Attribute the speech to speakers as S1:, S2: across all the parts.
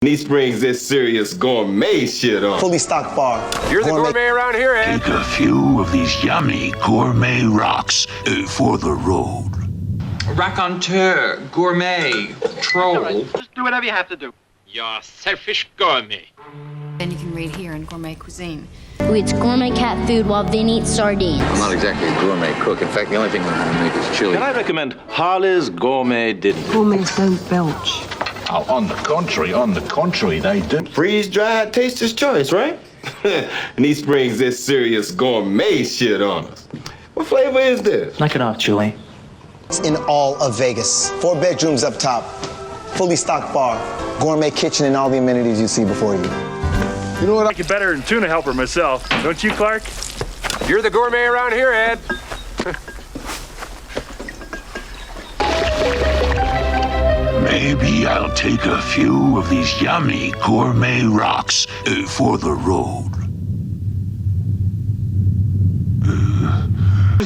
S1: Niece brings this serious gourmet shit on.
S2: Fully stocked bar.
S3: You're the gourmet around here, Ed.
S4: Take a few of these yummy gourmet rocks for the road.
S5: Raconteur, gourmet, troll.
S3: Right. Just do whatever you have to do. You're selfish gourmet.
S6: Then you can read here in gourmet cuisine.
S7: Who eats gourmet cat food while Vin eats sardines.
S8: I'm not exactly a gourmet cook. In fact, the only thing I can make is chili.
S9: Can I recommend Harley's Gourmet Diddle?
S10: Gourmets don't belch.
S4: Oh, on the contrary, they do.
S1: Freeze-dried taster's choice, right? Niece brings this serious gourmet shit on us. What flavor is this?
S11: Knock it off, Julie.
S2: It's in all of Vegas. 4 bedrooms up top. Fully stocked bar. Gourmet kitchen and all the amenities you see before you.
S12: You know what? I like it better than tuna helper myself. Don't you, Clark?
S3: You're the gourmet around here, Ed.
S4: Maybe I'll take a few of these yummy gourmet rocks for the road.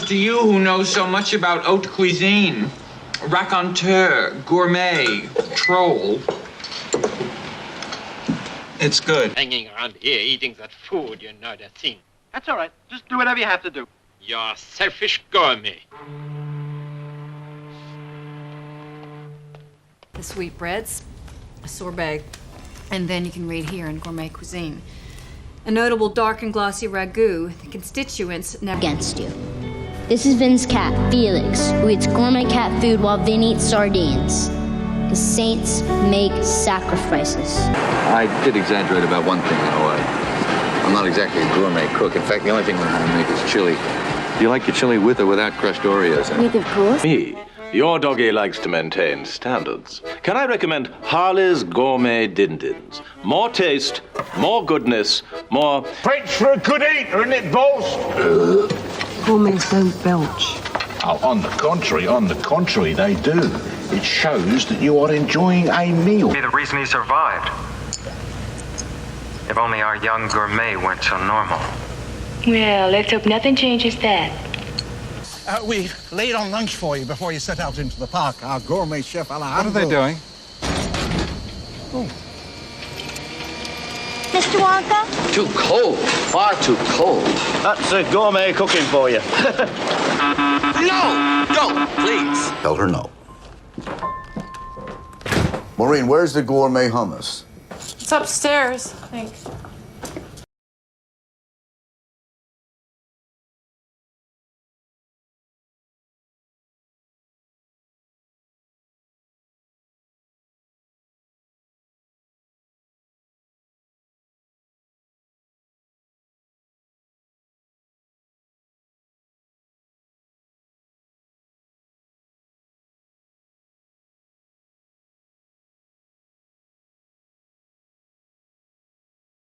S5: To you who know so much about haute cuisine, raconteur, gourmet, troll. It's good.
S3: Hanging around here eating that food, you know that thing. That's all right. Just do whatever you have to do. You're selfish gourmet.
S6: The sweetbreads, a sorbet, and then you can read here in gourmet cuisine. A notable dark and glossy ragout, the constituents never
S7: Against you. This is Vin's cat, Felix, who eats gourmet cat food while Vin eats sardines. Because saints make sacrifices.
S8: I did exaggerate about one thing, I'm not exactly a gourmet cook. In fact, the only thing I can make is chili. Do you like your chili with or without crushed Oreos?
S7: With, of course.
S9: Me. Your doggy likes to maintain standards. Can I recommend Harley's Gourmet Din-Dins? More taste, more goodness, more...
S4: French for a good eater, isn't it, boss?
S10: Gourmets don't belch.
S4: Oh, on the contrary, they do. It shows that you are enjoying a meal.
S13: Be the reason he survived. If only our young gourmet weren't so normal.
S10: Well, let's hope nothing changes that.
S14: We laid on lunch for you before you set out into the park. Our gourmet chef, Alejandro.
S12: What are they doing?
S14: Oh.
S7: Mr. Wonka?
S8: Too cold. Far too cold.
S11: That's gourmet cooking for you.
S8: No! Don't, please.
S14: Tell her no. Maureen, where's the gourmet hummus?
S10: It's upstairs, I think.